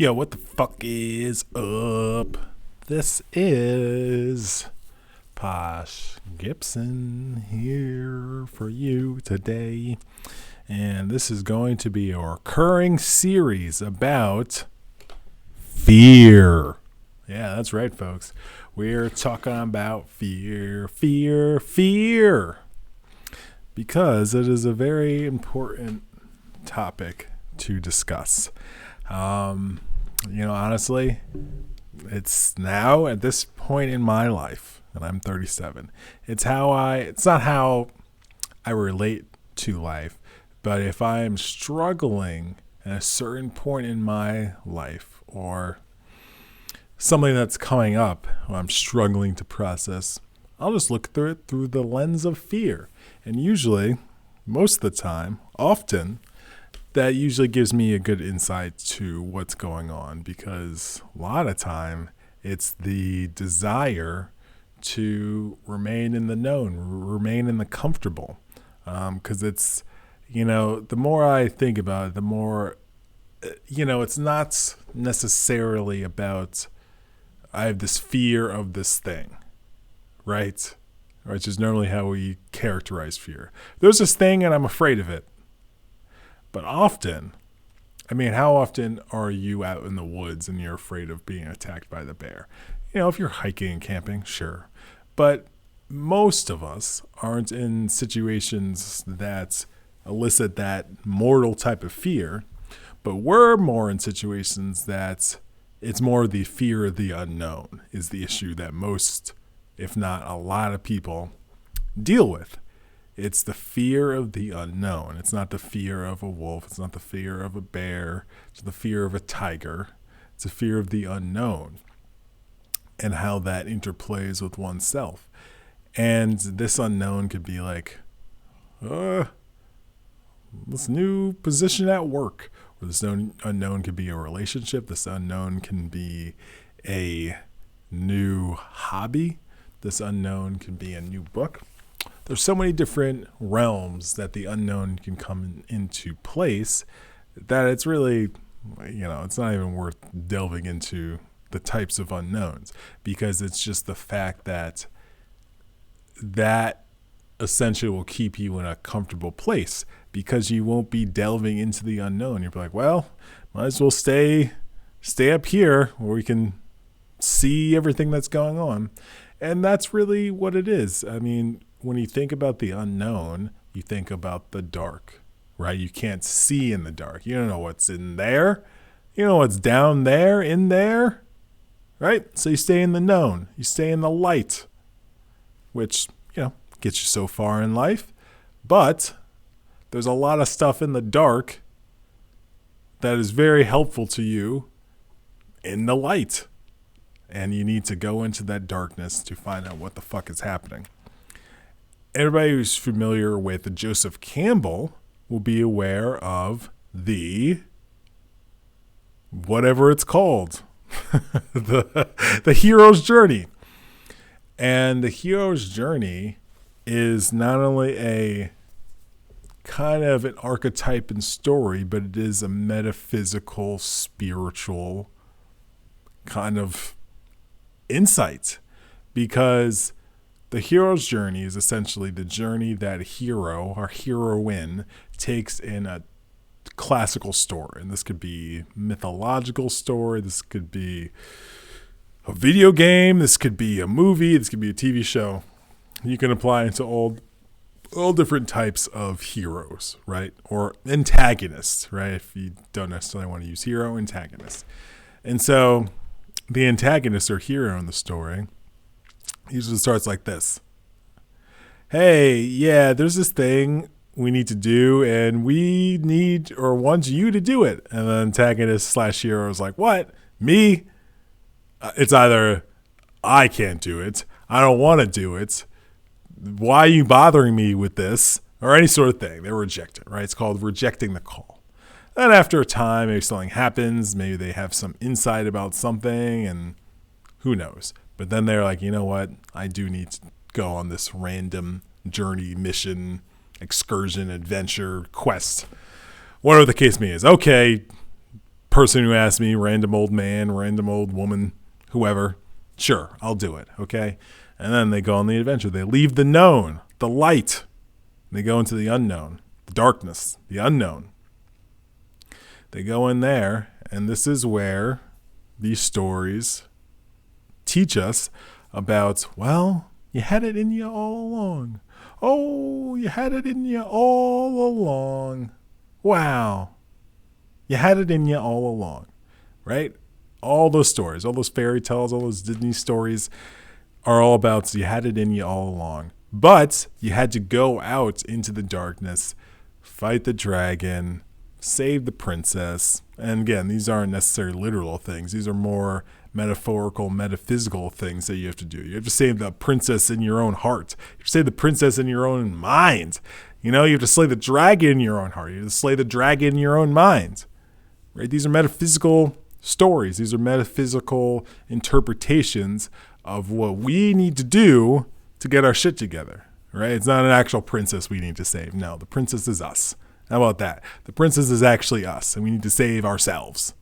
Yo, what the fuck is up? This is Posh Gibson here for you today. And this is going to be a recurring series about fear. Yeah, that's right, folks. We're talking about fear. Because it is a very important topic to discuss. Honestly, it's now at this point in my life, and I'm 37. It's not how I relate to life, but if I am struggling at a certain point in my life or something that's coming up or I'm struggling to process, I'll just look through it through the lens of fear. And usually, most of the time, often, that usually gives me a good insight to what's going on, because a lot of time it's the desire to remain in the known, remain in the comfortable. Because it's, the more I think about it, the more, it's not necessarily about I have this fear of this thing, right? Which is normally how we characterize fear. There's this thing and I'm afraid of it. But often, how often are you out in the woods and you're afraid of being attacked by the bear? If you're hiking and camping, sure. But most of us aren't in situations that elicit that mortal type of fear. But we're more in situations that it's more the fear of the unknown is the issue that most, if not a lot of people, deal with. It's the fear of the unknown. It's not the fear of a wolf. It's not the fear of a bear. It's the fear of a tiger. It's the fear of the unknown and how that interplays with oneself. And this unknown could be like, this new position at work. Or this unknown could be a relationship. This unknown can be a new hobby. This unknown can be a new book. There's so many different realms that the unknown can come into place that it's really, it's not even worth delving into the types of unknowns, because it's just the fact that essentially will keep you in a comfortable place, because you won't be delving into the unknown. You'll be like, well, might as well stay up here where we can see everything that's going on. And that's really what it is. When you think about the unknown, you think about the dark, right? You can't see in the dark. You don't know what's in there. You know what's down there, in there, right? So you stay in the known. You stay in the light, which, gets you so far in life. But there's a lot of stuff in the dark that is very helpful to you in the light. And you need to go into that darkness to find out what the fuck is happening. Everybody who's familiar with Joseph Campbell will be aware of the whatever it's called, the hero's journey. And the hero's journey is not only a kind of an archetype and story, but it is a metaphysical, spiritual kind of insight, because the hero's journey is essentially the journey that a hero or heroine takes in a classical story. And this could be mythological story. This could be a video game. This could be a movie. This could be a TV show. You can apply it to all different types of heroes, right? Or antagonists, right? If you don't necessarily want to use hero, antagonist. And so the antagonist or hero in the story usually starts like this. Hey, yeah, there's this thing we need to do, and we need or want you to do it. And the antagonist / hero is like, what? Me? It's either I can't do it, I don't want to do it, why are you bothering me with this, or any sort of thing. They reject it, right? It's called rejecting the call. And after a time, maybe something happens, maybe they have some insight about something, and who knows. But then they're like, you know what? I do need to go on this random journey, mission, excursion, adventure, quest, whatever the case may is. Okay, person who asks me, random old man, random old woman, whoever, sure, I'll do it, okay? And then they go on the adventure. They leave the known, the light. They go into the unknown, the darkness, the unknown. They go in there, and this is where these stories teach us about, well, you had it in you all along. Oh, you had it in you all along. Wow. You had it in you all along, right? All those stories, all those fairy tales, all those Disney stories are all about you had it in you all along. But you had to go out into the darkness, fight the dragon, save the princess. And again, these aren't necessarily literal things. These are more metaphorical, metaphysical things that you have to do. You have to save the princess in your own heart. You have to save the princess in your own mind. You have to slay the dragon in your own heart. You have to slay the dragon in your own mind. Right? These are metaphysical stories. These are metaphysical interpretations of what we need to do to get our shit together. Right? It's not an actual princess we need to save. No, the princess is us. How about that? The princess is actually us, and we need to save ourselves.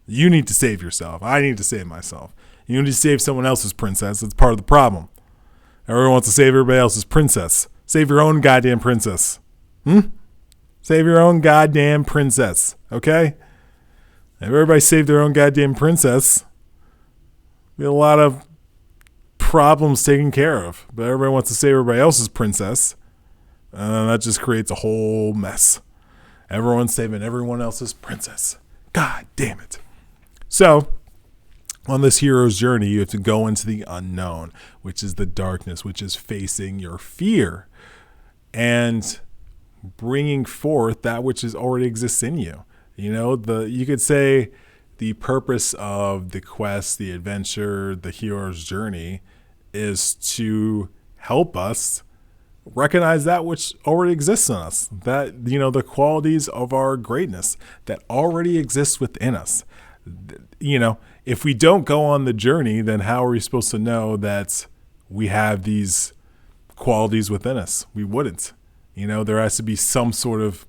You need to save yourself. I need to save myself. You need to save someone else's princess. That's part of the problem. Everyone wants to save everybody else's princess. Save your own goddamn princess. Save your own goddamn princess. Okay? If everybody saved their own goddamn princess, we have a lot of problems taken care of. But everybody wants to save everybody else's princess. That just creates a whole mess. Everyone's saving everyone else's princess. God damn it. So, on this hero's journey, you have to go into the unknown, which is the darkness, which is facing your fear and bringing forth that which already exists in you. You could say the purpose of the quest, the adventure, the hero's journey is to help us recognize that which already exists in us, that, the qualities of our greatness that already exists within us. If we don't go on the journey, then how are we supposed to know that we have these qualities within us? We wouldn't. There has to be some sort of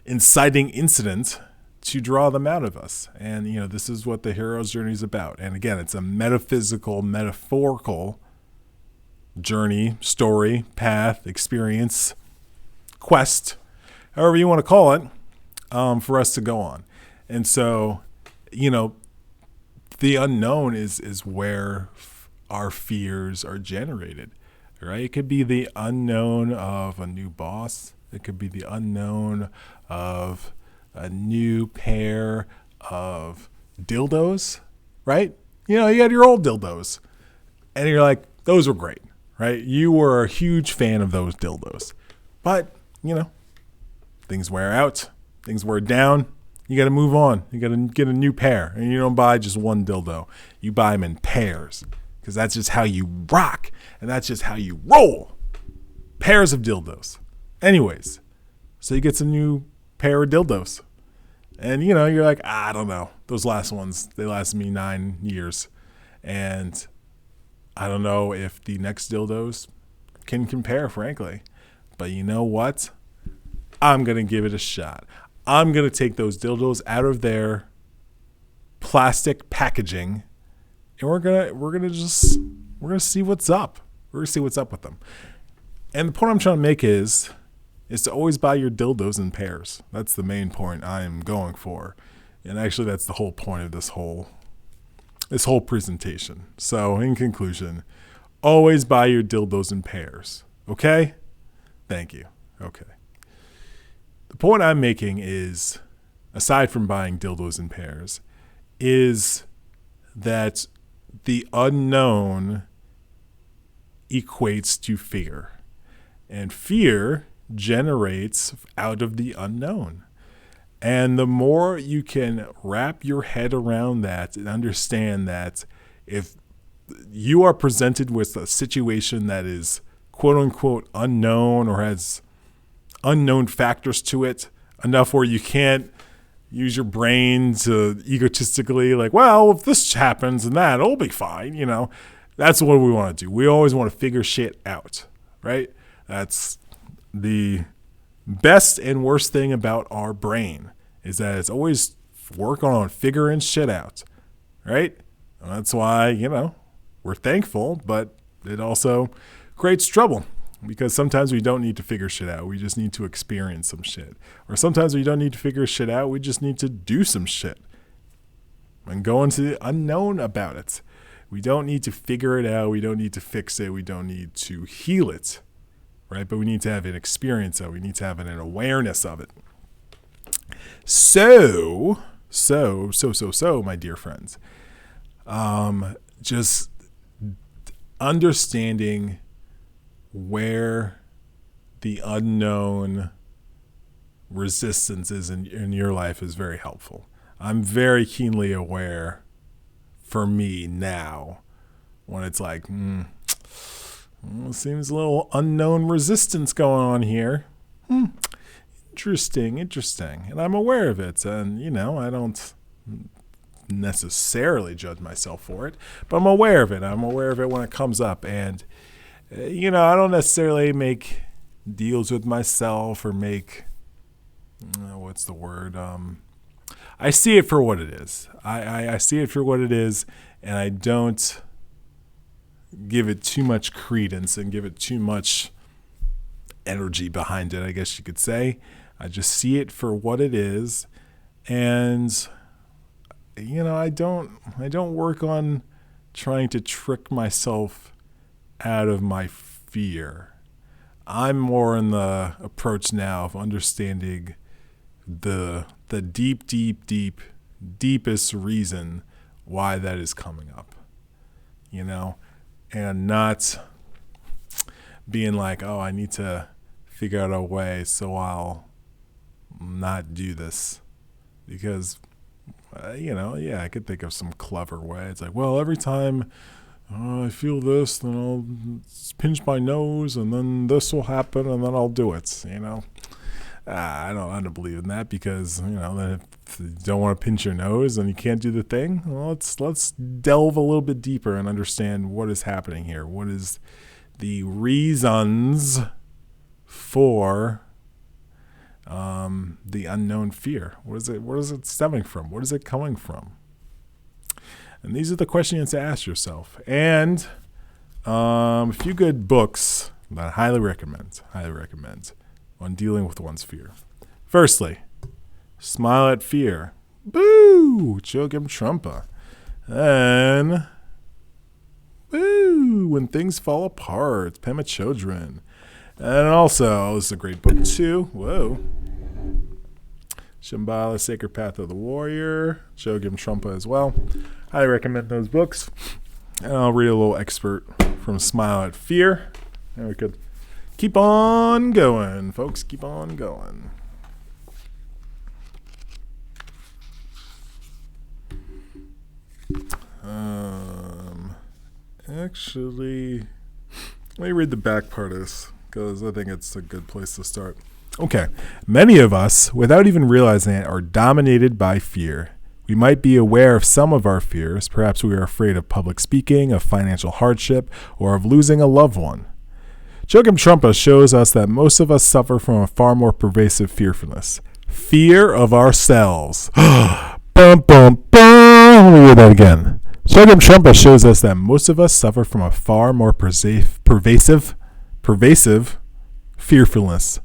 inciting incident to draw them out of us. And, this is what the hero's journey is about. And again, it's a metaphysical, metaphorical journey, story, path, experience, quest, however you want to call it, for us to go on. And so, the unknown is where our fears are generated, right? It could be the unknown of a new boss. It could be the unknown of a new pair of dildos, right? You had your old dildos and you're like, those were great, right? You were a huge fan of those dildos, but things wear out, things wear down. You got to move on. You got to get a new pair, and you don't buy just one dildo. You buy them in pairs because that's just how you rock, and that's just how you roll. Pairs of dildos. Anyways, so you get some new pair of dildos, and you're like, I don't know. Those last ones, they lasted me 9 years, and I don't know if the next dildos can compare, frankly. But you know what? I'm gonna give it a shot. I'm going to take those dildos out of their plastic packaging and we're going to see what's up. We're going to see what's up with them. And the point I'm trying to make is to always buy your dildos in pairs. That's the main point I am going for. And actually that's the whole point of this whole presentation. So in conclusion, always buy your dildos in pairs. Okay? Thank you. Okay. The point I'm making is, aside from buying dildos in pairs, is that the unknown equates to fear. And fear generates out of the unknown. And the more you can wrap your head around that and understand that if you are presented with a situation that is quote unquote unknown or has unknown factors to it enough where you can't use your brain to egotistically like, well, if this happens and that, it'll be fine. That's what we want to do. We always want to figure shit out, right? That's the best and worst thing about our brain is that it's always working on figuring shit out, right? And that's why, we're thankful, but it also creates trouble because sometimes we don't need to figure shit out. We just need to experience some shit. Or sometimes we don't need to figure shit out. We just need to do some shit and go into the unknown about it. We don't need to figure it out. We don't need to fix it. We don't need to heal it, right? But we need to have an experience of it. We need to have an awareness of it. So, my dear friends, just understanding where the unknown resistance is in your life is very helpful. I'm very keenly aware for me now when it's like, seems a little unknown resistance going on here. Interesting. And I'm aware of it. And, I don't necessarily judge myself for it, but I'm aware of it. I'm aware of it when it comes up. And, I don't necessarily make deals with myself or make, what's the word? I see it for what it is. I see it for what it is, and I don't give it too much credence and give it too much energy behind it, I guess you could say. I just see it for what it is, and I don't work on trying to trick myself out of my fear. I'm more in the approach now of understanding the deepest reason why that is coming up, and not being like, oh, I need to figure out a way so I'll not do this because, I could think of some clever way. It's like, well, every time I feel this, then I'll pinch my nose and then this will happen and then I'll do it, I don't believe in that because, then if you don't want to pinch your nose and you can't do the thing, well, let's delve a little bit deeper and understand what is happening here. What is the reasons for the unknown fear? What is it stemming from? What is it coming from? And these are the questions to ask yourself. And a few good books that I highly recommend on dealing with one's fear. Firstly, Smile at Fear. Boo! Chogyam Trungpa. And Boo! When Things Fall Apart. Pema Chodron. And also, this is a great book too. Whoa. Shambhala, Sacred Path of the Warrior. Chogyam Trungpa as well. I recommend those books. And I'll read a little excerpt from Smile at Fear. And we could keep on going, folks. Keep on going. Actually, let me read the back part of this because I think it's a good place to start. Okay. Many of us, without even realizing it, are dominated by fear. We might be aware of some of our fears. Perhaps we are afraid of public speaking, of financial hardship, or of losing a loved one. Chogyam Trungpa shows us that most of us suffer from a far more pervasive fearfulness. Fear of ourselves. Bum, bum, bum. Let me read that again. Chogyam Trungpa shows us that most of us suffer from a far more pervasive fearfulness.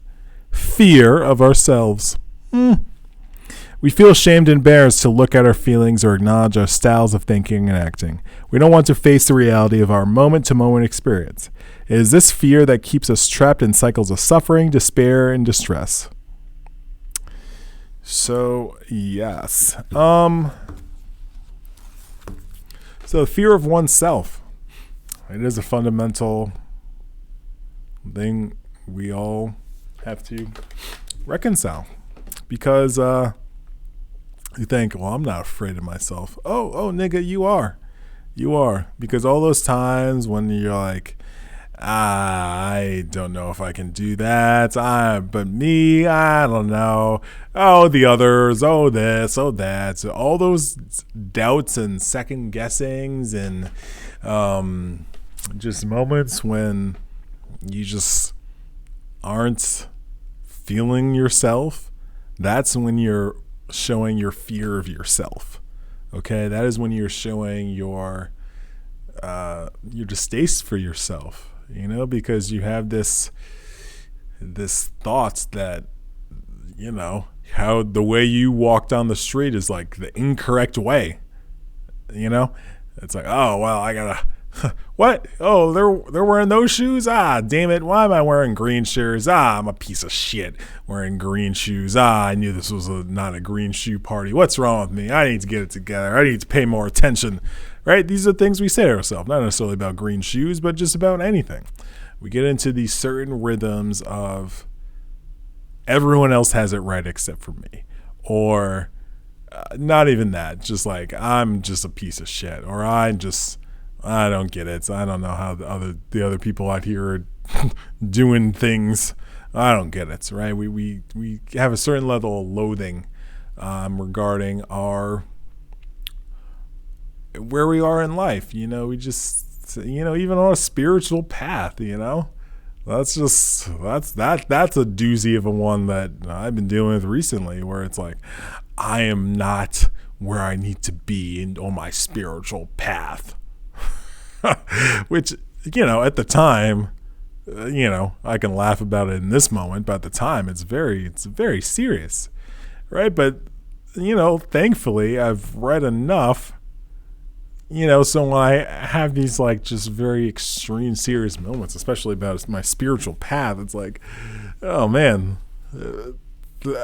Fear of ourselves. We feel ashamed and embarrassed to look at our feelings or acknowledge our styles of thinking and acting. We don't want to face the reality of our moment-to-moment experience. It is this fear that keeps us trapped in cycles of suffering, despair, and distress. So, yes. So, fear of oneself. It is a fundamental thing we all have to reconcile. Because you think, well, I'm not afraid of myself. Oh, nigga, you are. You are. Because all those times when you're like, I don't know if I can do that. But me, I don't know. Oh, the others. Oh, this. Oh, that. So all those doubts and second guessings and just moments when you just aren't feeling yourself. That's when you're showing your fear of yourself. Okay, that is when you're showing your distaste for yourself. Because you have this thoughts that how the way you walk down the street is like the incorrect way. It's like, oh well, I gotta. What? Oh, they're wearing those shoes? Ah, damn it. Why am I wearing green shoes? Ah, I'm a piece of shit wearing green shoes. Ah, I knew this was not a green shoe party. What's wrong with me? I need to get it together. I need to pay more attention. Right? These are things we say to ourselves, not necessarily about green shoes, but just about anything. We get into these certain rhythms of everyone else has it right except for me. Or not even that. Just like, I'm just a piece of shit. Or I don't get it. So I don't know how the other people out here are doing things. I don't get it. Right? We have a certain level of loathing regarding where we are in life. We just even on a spiritual path. That's a doozy of a one that I've been dealing with recently, where it's like, I am not where I need to be on my spiritual path. Which, at the time, I can laugh about it in this moment, but at the time it's very serious, right? But, thankfully I've read enough, so when I have these like just very extreme serious moments, especially about my spiritual path, it's like, oh man,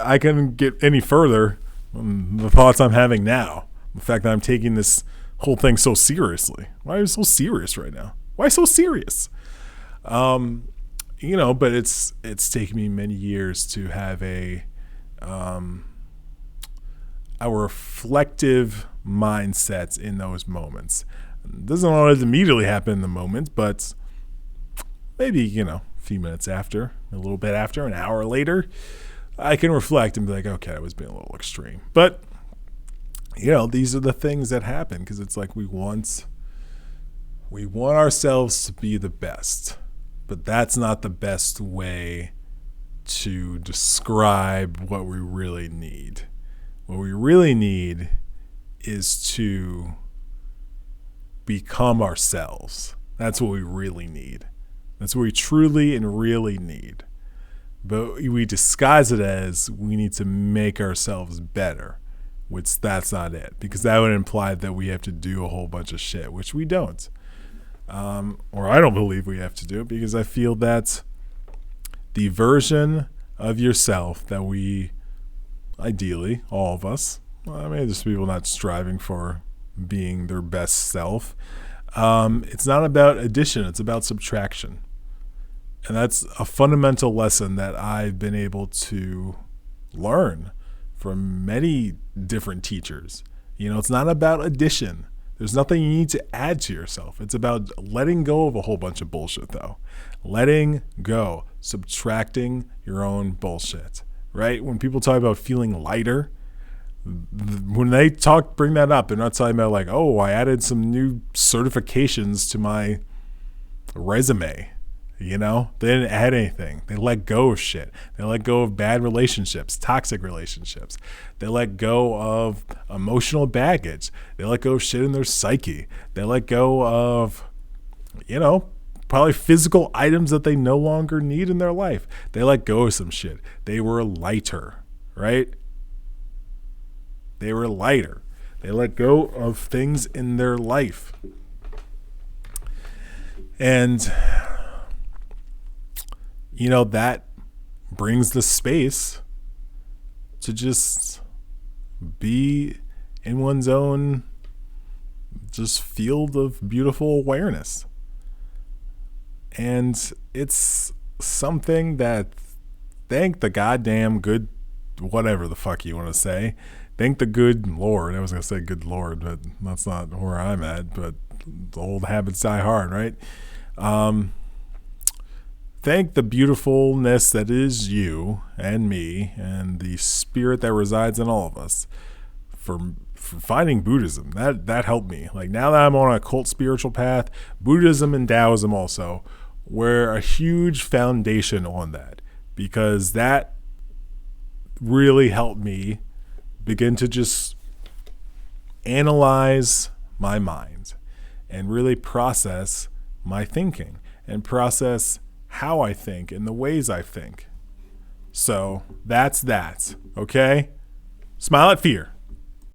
I couldn't get any further than the thoughts I'm having now. The fact that I'm taking this whole thing so seriously. Why are you so serious right now? Why so serious? But it's taken me many years to have a reflective mindset in those moments. It doesn't always immediately happen in the moment, but maybe, a few minutes after, a little bit after, an hour later, I can reflect and be like, okay, I was being a little extreme. But these are the things that happen, because it's like we want ourselves to be the best, but that's not the best way to describe what we really need. What we really need is to become ourselves. That's what we really need. That's what we truly and really need. But we disguise it as we need to make ourselves better, which that's not it, because that would imply that we have to do a whole bunch of shit, which we don't. Or I don't believe we have to do it, because I feel that the version of yourself that we, ideally, all of us, there's people not striving for being their best self. It's not about addition, it's about subtraction. And that's a fundamental lesson that I've been able to learn from many different teachers. It's not about addition. There's nothing you need to add to yourself. It's about letting go of a whole bunch of bullshit, though. Letting go, subtracting your own bullshit, right? When people talk about feeling lighter, when they bring that up, they're not talking about like, oh, I added some new certifications to my resume. They didn't add anything. They let go of shit. They let go of bad relationships, toxic relationships. They let go of emotional baggage. They let go of shit in their psyche. They let go of, probably physical items that they no longer need in their life. They let go of some shit. They were lighter, right? They were lighter. They let go of things in their life. And that brings the space to just be in one's own just field of beautiful awareness. And it's something that, thank the goddamn good, whatever the fuck you want to say, thank the good Lord. I was going to say good Lord, but that's not where I'm at, but the old habits die hard, right? Thank the beautifulness that is you and me and the spirit that resides in all of us for finding Buddhism. That helped me. Like, now that I'm on a cult spiritual path, Buddhism and Taoism also were a huge foundation on that, because that really helped me begin to just analyze my mind and really process my thinking and process how I think and the ways I think. So that's that. Okay? Smile at fear.